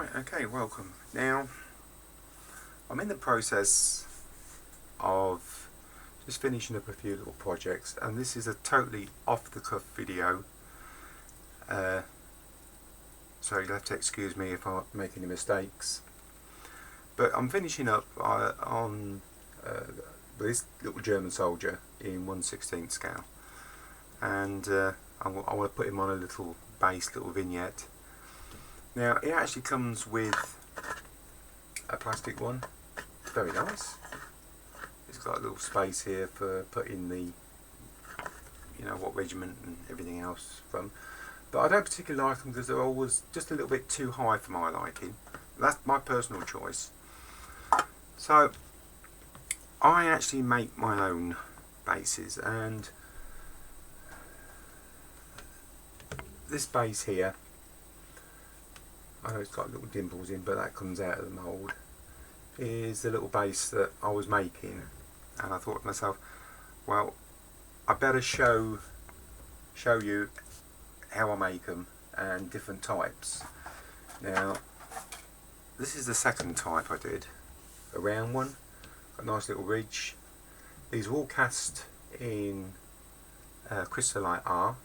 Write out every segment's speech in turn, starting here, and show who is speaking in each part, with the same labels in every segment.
Speaker 1: Right, okay, welcome. Now, I'm in the process of just finishing up a few little projects, and this is a totally off-the-cuff video, so you'll have to excuse me if I make any mistakes. But I'm finishing up on this little German soldier in 1/16 scale, and I want to put him on a little base, little vignette. Now, it actually comes with a plastic one, very nice. It's got a little space here for putting the, what regiment and everything else from. But I don't particularly like them because they're always just a little bit too high for my liking. That's my personal choice. So, I actually make my own bases, and this base here, I know it's got little dimples in, but that comes out of the mould, is the little base that I was making. And I thought to myself, well, I better show you how I make them and different types. Now, this is the second type I did, a round one, a nice little ridge. These are all cast in Cristalite R,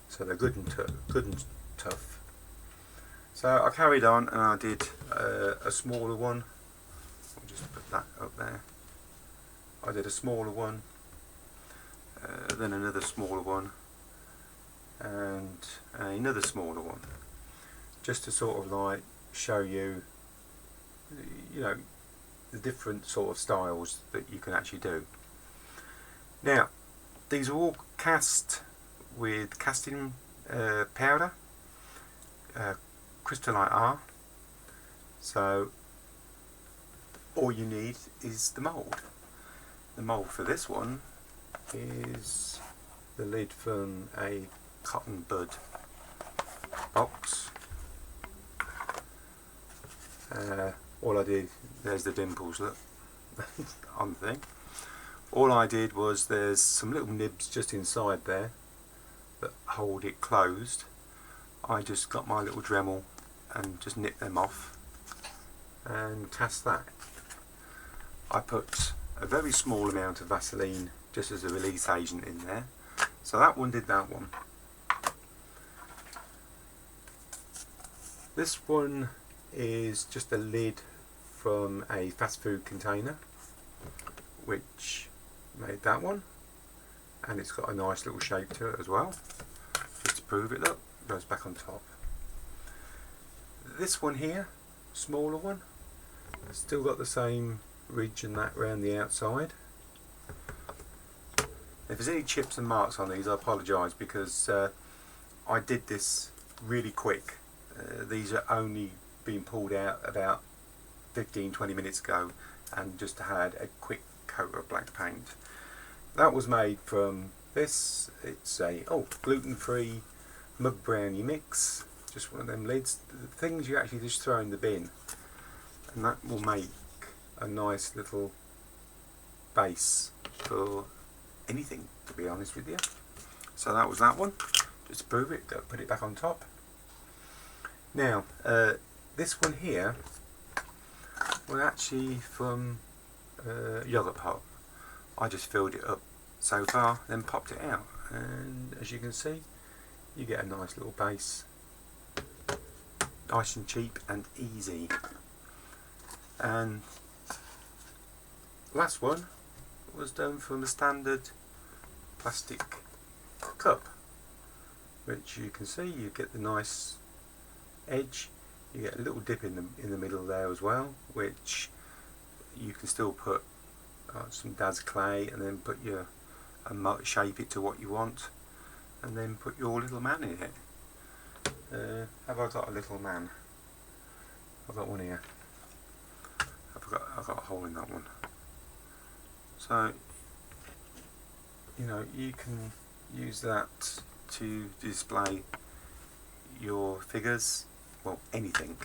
Speaker 1: so they're good and tough. So I carried on and I did a smaller one. I'll just put that up there. I did a smaller one, then another smaller one, and another smaller one, just to sort of like show you, the different sort of styles that you can actually do. Now, these are all cast with casting powder, Cristalite R. So all you need is the mould. The mould for this one is the lid from a cotton bud box. All I did, there's the dimples, look, on the thing. All I did was, there's some little nibs just inside there that hold it closed. I just got my little Dremel and just nipped them off and cast that. I put a very small amount of Vaseline just as a release agent in there. So that one did that one. This one is just a lid from a fast food container, which made that one, and it's got a nice little shape to it as well, just to prove it. Look, it goes back on top. This one here, smaller one, still got the same ridge and that around the outside. If there's any chips and marks on these, I apologise, because I did this really quick. These are only being pulled out about 15-20 minutes ago, and just had a quick coat of black paint. That was made from this. It's a gluten-free mug brownie mix, just one of them lids, the things you actually just throw in the bin, and that will make a nice little base for anything, to be honest with you. So that was that one, just to prove it. Put it back on top. Now, this one here was actually from yogurt pot. I just filled it up so far, then popped it out, and as you can see, you get a nice little base, nice and cheap and easy. And last one was done from a standard plastic cup, which you can see you get the nice edge. You get a little dip in the middle there as well, which you can still put some dad's clay, and then put shape it to what you want, and then put your little man in it. Have I got a little man? I've got one here. I've got a hole in that one. So, you can use that to display your figures, well, anything.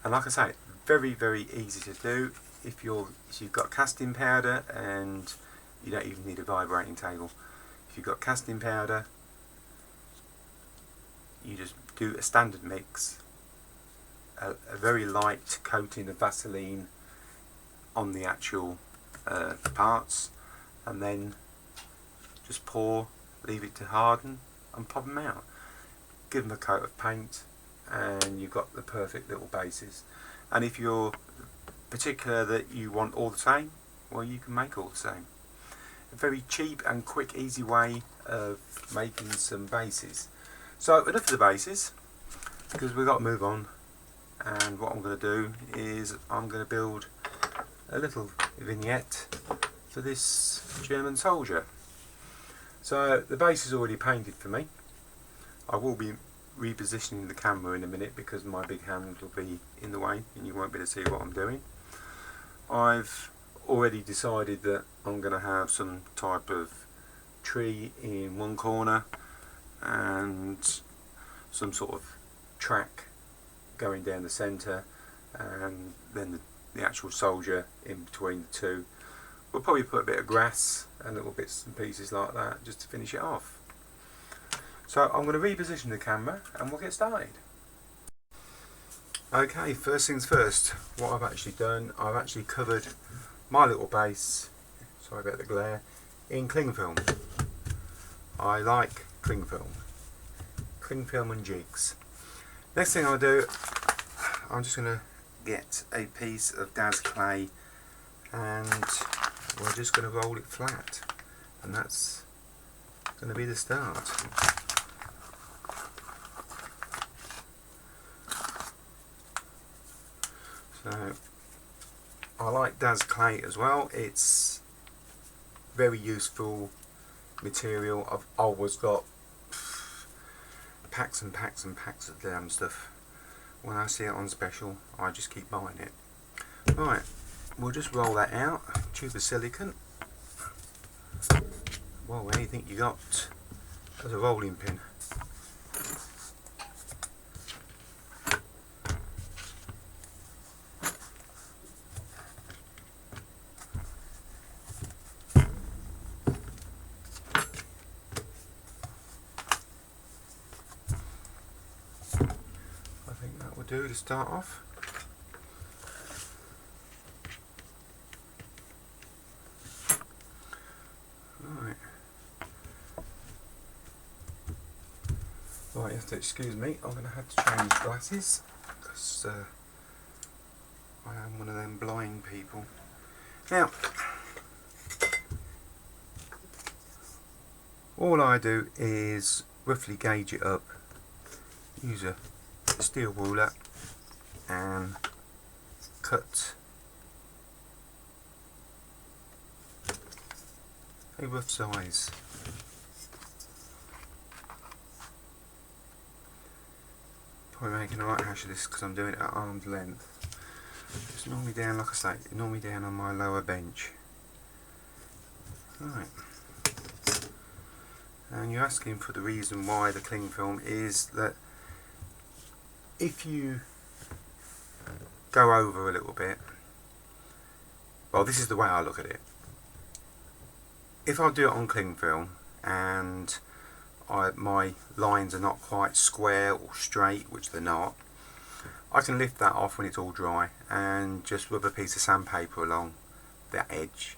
Speaker 1: And like I say, very, very easy to do. If you've got casting powder, and you don't even need a vibrating table. If you've got casting powder, you just do a standard mix, a very light coating of Vaseline on the actual parts, and then just pour, leave it to harden and pop them out. Give them a coat of paint and you've got the perfect little bases. And if you're particular that you want all the same, well, you can make all the same. A very cheap and quick, easy way of making some bases. So enough of the bases, because we've got to move on. And what I'm going to do is I'm going to build a little vignette for this German soldier. So the base is already painted for me. I will be repositioning the camera in a minute because my big hand will be in the way and you won't be able to see what I'm doing. I've already decided that I'm going to have some type of tree in one corner and some sort of track going down the centre, and then the actual soldier in between the two. We'll probably put a bit of grass and little bits and pieces like that just to finish it off. So I'm going to reposition the camera and we'll get started. Okay, first things first, what I've actually done, I've actually covered my little base, sorry about the glare, in cling film. I like cling film and jigs. Next thing I'll do, I'm just going to get a piece of Daz clay and we're just going to roll it flat, and that's going to be the start. So I like Daz clay as well. It's very useful material. I've always got packs and packs and packs of damn stuff. When I see it on special, I just keep buying it. Right, we'll just roll that out. Tube of silicone. Well, anything you got as a rolling pin. Do to start off. Right, you have to excuse me, I'm going to have to change glasses because I am one of them blind people. Now, all I do is roughly gauge it up, use a steel ruler and cut a rough size. Probably making a right hash of this because I'm doing it at arm's length. It's normally down, like I say, normally down on my lower bench. Right. And you're asking for the reason why the cling film is that if you go over a little bit, well, this is the way I look at it. If I do it on cling film and my lines are not quite square or straight, which they're not, I can lift that off when it's all dry and just rub a piece of sandpaper along that edge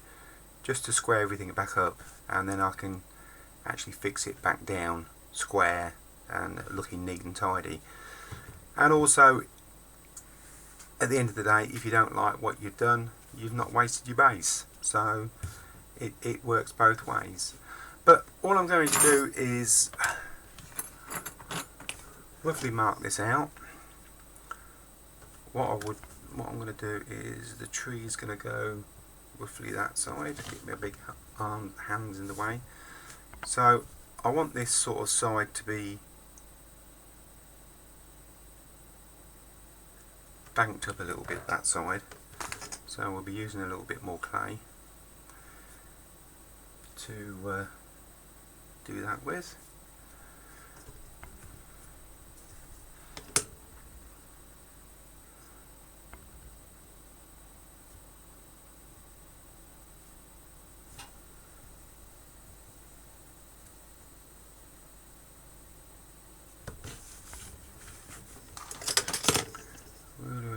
Speaker 1: just to square everything back up, and then I can actually fix it back down square and looking neat and tidy. And also, at the end of the day, if you don't like what you've done, you've not wasted your base. So it works both ways. But all I'm going to do is roughly mark this out. What I'm going to do is the tree is going to go roughly that side. Get my big hands in the way. So I want this sort of side to be banked up a little bit, that side, so we'll be using a little bit more clay to do that with.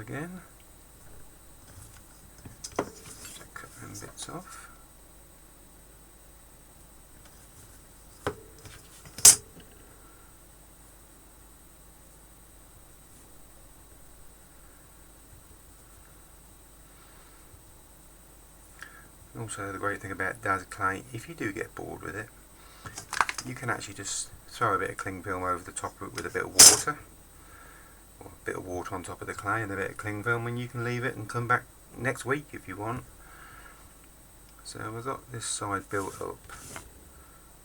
Speaker 1: again. Just cut them bits off. Also, the great thing about Dazzle Clay, if you do get bored with it, you can actually just throw a bit of cling film over the top of it with a bit of water, or a bit of water on top of the clay and a bit of cling film, and you can leave it and come back next week if you want. So we've got this side built up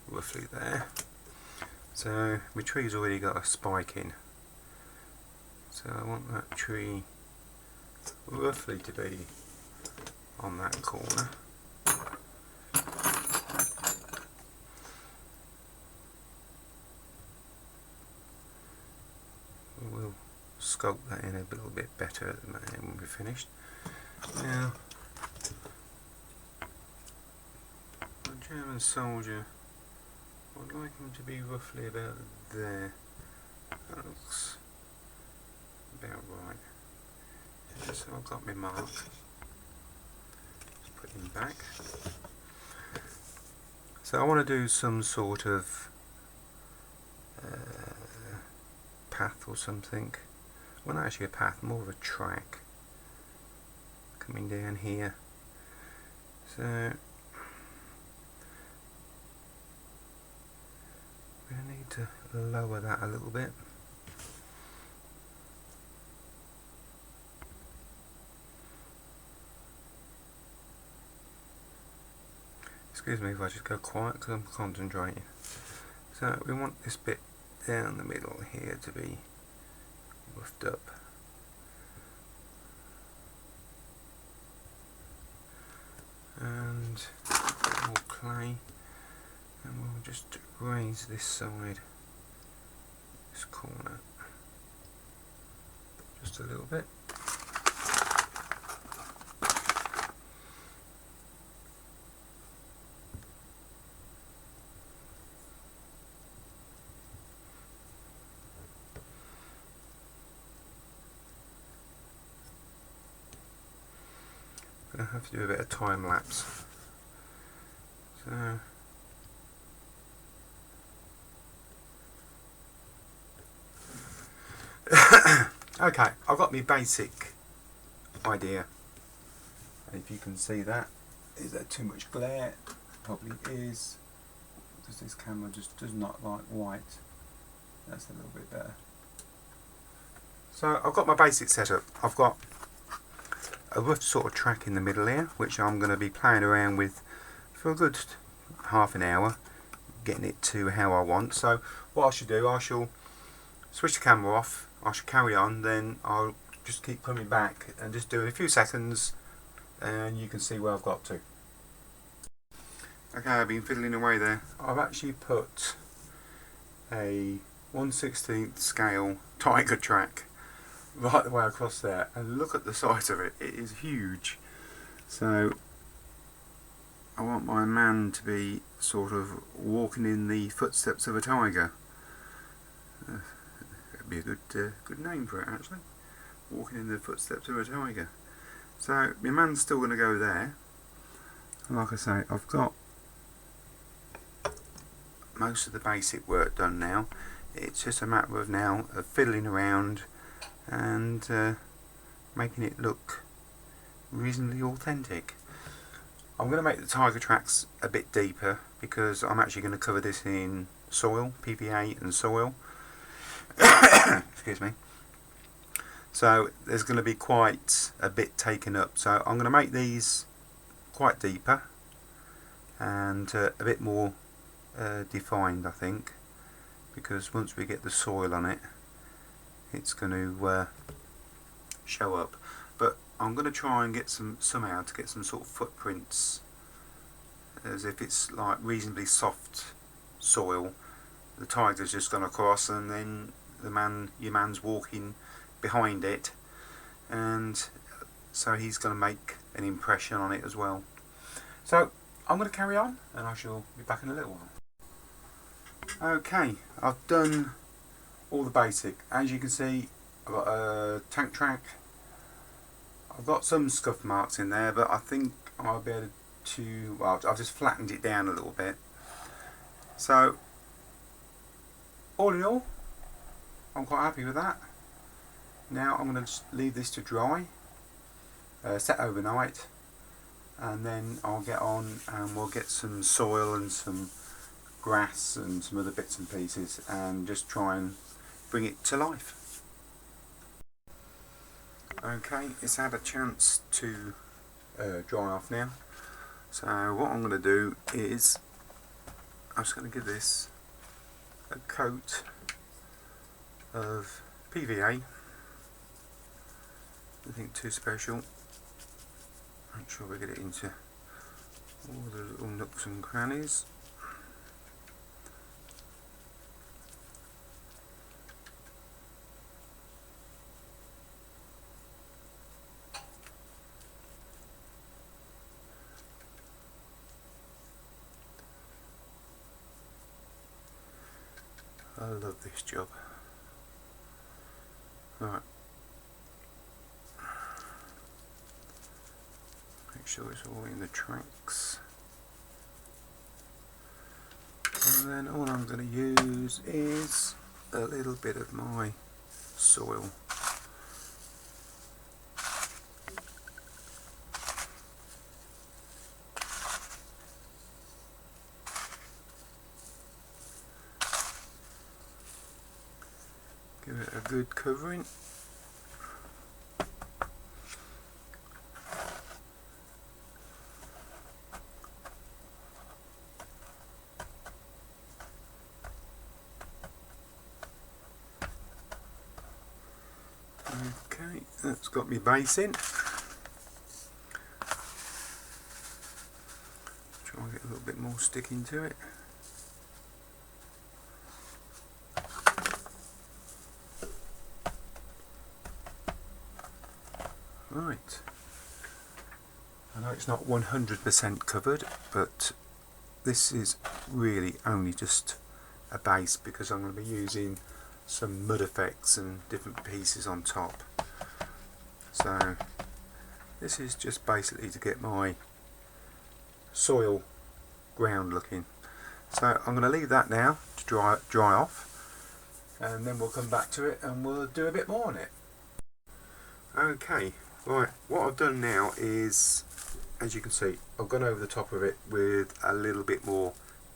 Speaker 1: roughly there. So my tree's already got a spike in, so I want that tree roughly to be on that corner. We'll sculpt that in a little bit better at the moment when we're finished. Now, the German soldier, I'd like him to be roughly about there. That looks about right. Yeah, so I've got my mark. Just put him back. So I want to do some sort of path or something. Well, not actually a path, more of a track coming down here. So we need to lower that a little bit. Excuse me if I just go quiet because I'm concentrating. So we want this bit down the middle here to be roughed up. And a bit more clay, and we'll just raise this side, this corner, just a little bit. I have to do a bit of time lapse. So okay, I've got my basic idea. And if you can see that, is there too much glare? Probably is, because this camera just does not like white. That's a little bit better. So I've got my basic setup. I've got a rough sort of track in the middle here, which I'm going to be playing around with for a good half an hour, getting it to how I want. So what I should do, I shall switch the camera off, I shall carry on, then I'll just keep coming back and just do a few seconds and you can see where I've got to. Okay, I've been fiddling away there. I've actually put a 1/16 scale tiger track right the way across there, and look at the size of it, it is huge. So I want my man to be sort of walking in the footsteps of a tiger. That'd be a good name for it actually, walking in the footsteps of a tiger. So my man's still going to go there, and like I say, I've got most of the basic work done now. It's just a matter of now of fiddling around and making it look reasonably authentic. I'm going to make the tiger tracks a bit deeper because I'm actually going to cover this in soil, PVA and soil. Excuse me. So there's going to be quite a bit taken up, so I'm going to make these quite deeper and a bit more defined, I think, because once we get the soil on it, it's going to show up. But I'm going to try and get somehow to get some sort of footprints, as if it's like reasonably soft soil. The tiger's just gone across, and then your man's walking behind it, and so he's going to make an impression on it as well. So I'm going to carry on, and I shall be back in a little while. Okay, I've done all the basic. As you can see, I've got a tank track, I've got some scuff marks in there, but I think I'll be able to, well, I've just flattened it down a little bit. So all in all, I'm quite happy with that. Now I'm going to just leave this to dry, set overnight, and then I'll get on and we'll get some soil and some grass and some other bits and pieces and just try and bring it to life. Okay, it's had a chance to dry off now, so what I'm going to do is I'm just going to give this a coat of PVA. Nothing too special. Make sure we get it into all the little nooks and crannies. I love this job. Right. Make sure it's all in the tracks. And then all I'm going to use is a little bit of my soil. Give it a good covering. Okay, that's got my base in. Try and get a little bit more sticking to it. Right, I know it's not 100% covered, but this is really only just a base because I'm going to be using some mud effects and different pieces on top. So this is just basically to get my soil ground looking. So I'm going to leave that now to dry off, and then we'll come back to it and we'll do a bit more on it. Okay. Right, what I've done now is, as you can see, I've gone over the top of it with a little bit more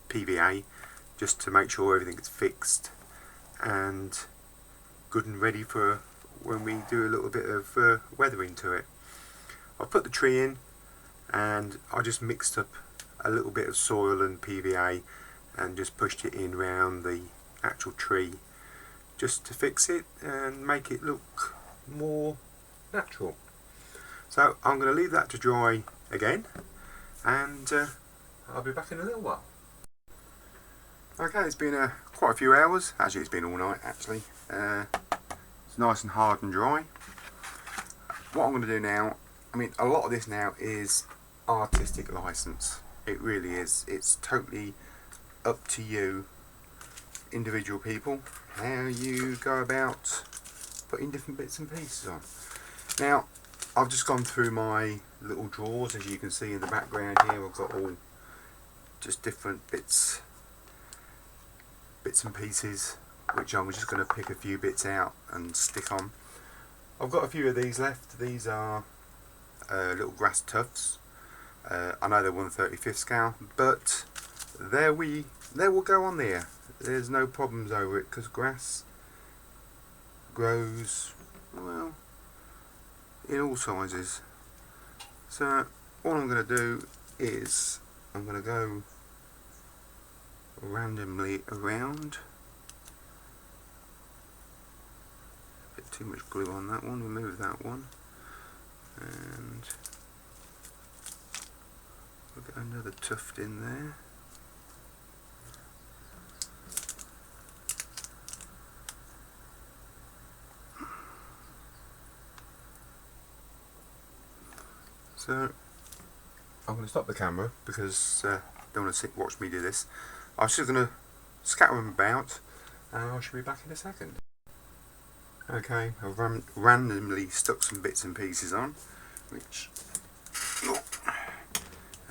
Speaker 1: PVA just to make sure everything is fixed and good and ready for when we do a little bit of weathering to it. I've put the tree in and I just mixed up a little bit of soil and PVA and just pushed it in around the actual tree just to fix it and make it look more natural. So I'm going to leave that to dry again, and I'll be back in a little while. Okay, it's been quite a few hours. Actually, it's been all night. Actually, it's nice and hard and dry. What I'm going to do now, I mean, a lot of this now is artistic license. It really is. It's totally up to you, individual people, how you go about putting different bits and pieces on. Now, I've just gone through my little drawers, as you can see in the background here. I've got all just different bits and pieces, which I'm just going to pick a few bits out and stick on. I've got a few of these left. These are little grass tufts. I know they're 1/35 scale, but they will go on there. There's no problems over it because grass grows, well, in all sizes. So all I'm going to do is I'm going to go randomly around. A bit too much glue on that one, remove that one, and we'll get another tuft in there. So I'm going to stop the camera because I don't want to watch me do this. I'm just going to scatter them about and I shall be back in a second. Okay, I've randomly stuck some bits and pieces on. which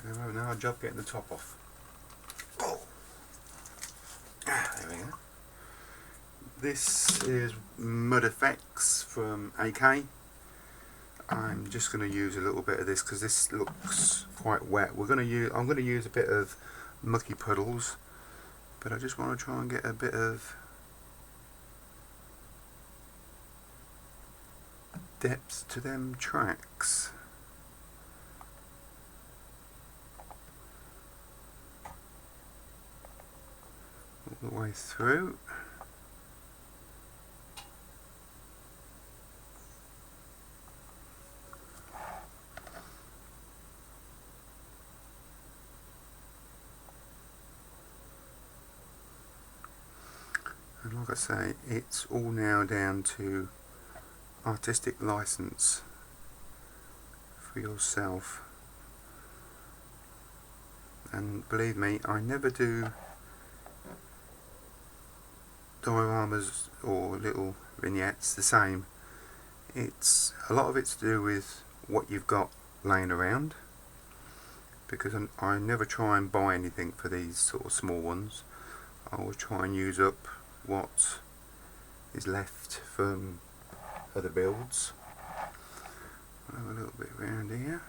Speaker 1: I'm having a hard job getting the top off. There we go. This is Mud Effects from AK. I'm just going to use a little bit of this because this looks quite wet. I'm going to use a bit of Mucky Puddles, but I just want to try and get a bit of depth to them tracks. All the way through. And like I say, it's all now down to artistic license for yourself. And believe me, I never do dioramas or little vignettes the same. It's a lot of it's to do with what you've got laying around, because I never try and buy anything for these sort of small ones. I always try and use up what is left from other builds. I'll have a little bit around here.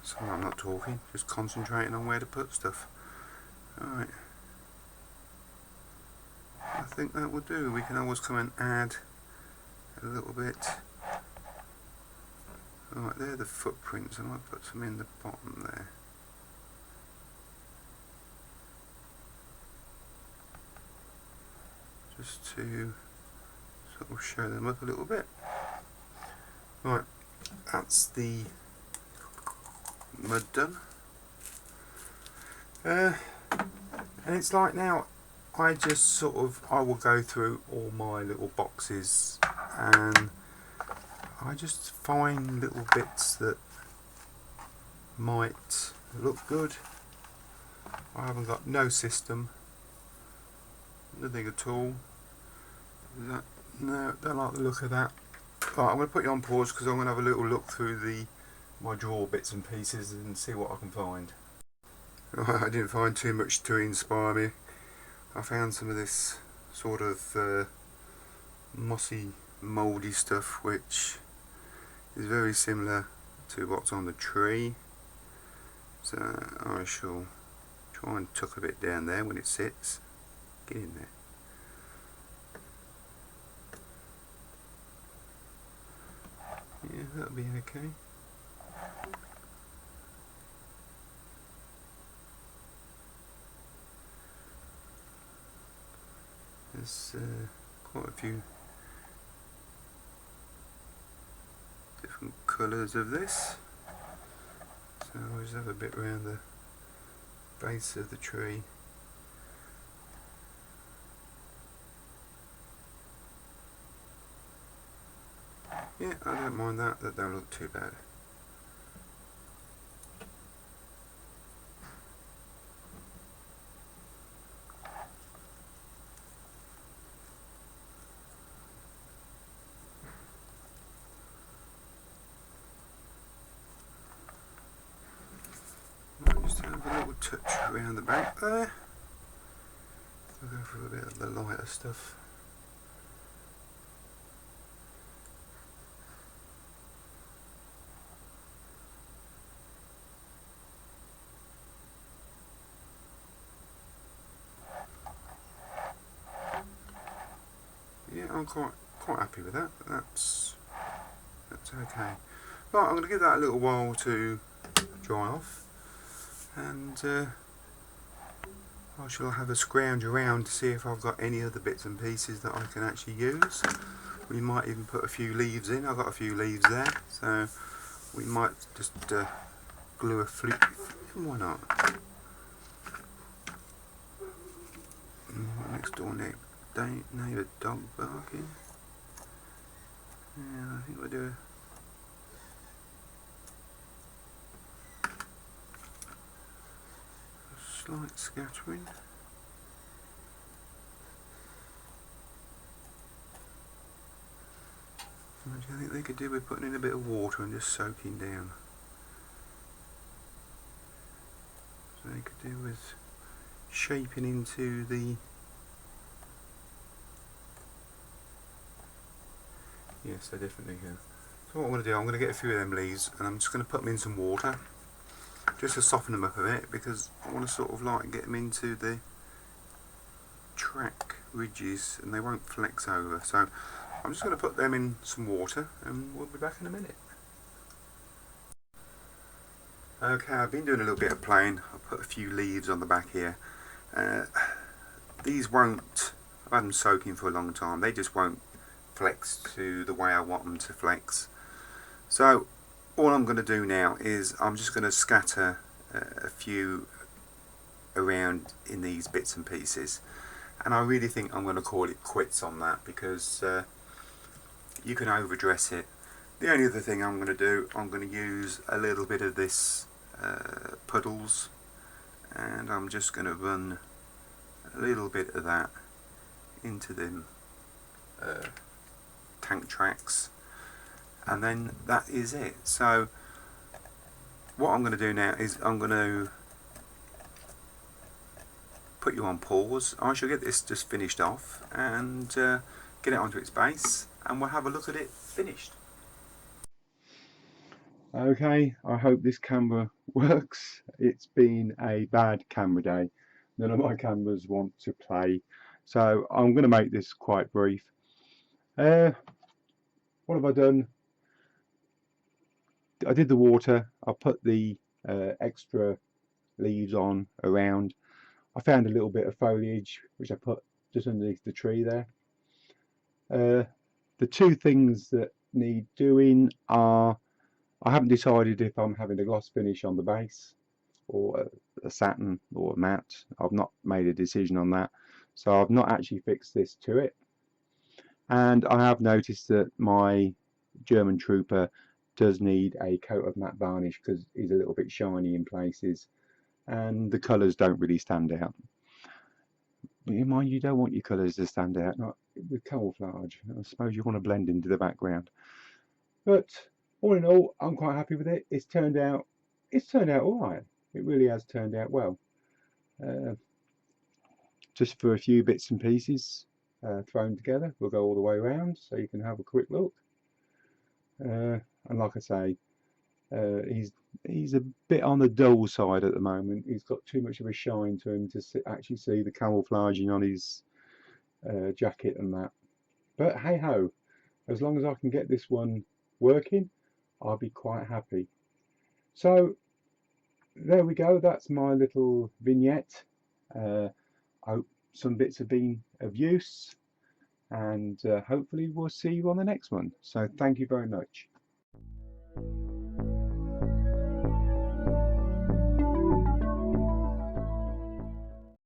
Speaker 1: Sorry, I'm not talking, just concentrating on where to put stuff. Alright, I think that will do. We can always come and add a little bit. Alright, there are the footprints. I might put some in the bottom there. Just to sort of show them up a little bit. Right, that's the mud done. And it's like now, I will go through all my little boxes and I just find little bits that might look good. I haven't got no system, nothing at all. No, don't like the look of that. Right, I'm going to put you on pause because I'm going to have a little look through my drawer bits and pieces and see what I can find. I didn't find too much to inspire me. I found some of this sort of mossy, mouldy stuff which is very similar to what's on the tree. So I shall try and tuck a bit down there when it sits. Get in there. Yeah, that'll be okay. There's quite a few different colours of this, so I'll just have a bit around the base of the tree. Yeah, I don't mind that don't look too bad. Might just have a little touch around the back there. I'll go for a bit of the lighter stuff. Yeah, I'm quite happy with that. That's okay. Right, I'm going to give that a little while to dry off, and I shall have a scrounge around to see if I've got any other bits and pieces that I can actually use. We might even put a few leaves in. I've got a few leaves there, so we might just glue a flute. Why not? Next door neighbour dog barking. Yeah, I think we'll do a slight scattering. What do you think they could do with putting in a bit of water and just soaking down? So they could do with shaping into the... Yes, they definitely can. So what I'm going to do, I'm going to get a few of them leaves and I'm just going to put them in some water just to soften them up a bit, because I want to sort of like get them into the track ridges and they won't flex over. So I'm just going to put them in some water and we'll be back in a minute. Okay, I've been doing a little bit of playing. I've put a few leaves on the back here. These won't, I've had them soaking for a long time, they just won't flex to the way I want them to flex. So all I'm going to do now is I'm just going to scatter a few around in these bits and pieces, and I really think I'm going to call it quits on that, because you can overdress it. The only other thing I'm going to do, I'm going to use a little bit of this puddles, and I'm just going to run a little bit of that into them tank tracks, and then that is it. So what I'm going to do now is I'm going to put you on pause. I shall get this just finished off and get it onto its base, and we'll have a look at it finished. Okay, I hope this camera works. It's been a bad camera day. None of my cameras want to play, so I'm going to make this quite brief. What have I done? I did the water. I put the extra leaves on around. I found a little bit of foliage which I put just underneath the tree there. The two things that need doing are, I haven't decided if I'm having a gloss finish on the base or a satin or a matte. I've not made a decision on that, so I've not actually fixed this to it. And I have noticed that my German Trooper does need a coat of matte varnish because he's a little bit shiny in places and the colours don't really stand out. Mind you, don't want your colours to stand out, not with camouflage. I suppose you want to blend into the background. But all in all, I'm quite happy with it. It's turned out all right. It really has turned out well. Just for a few bits and pieces thrown together, we'll go all the way around so you can have a quick look. And like I say, he's a bit on the dull side at the moment. He's got too much of a shine to him to actually see the camouflaging on his jacket and that. But hey ho, as long as I can get this one working, I'll be quite happy. So there we go, that's my little vignette. I hope some bits have been of use, and hopefully we'll see you on the next one. So thank you very much.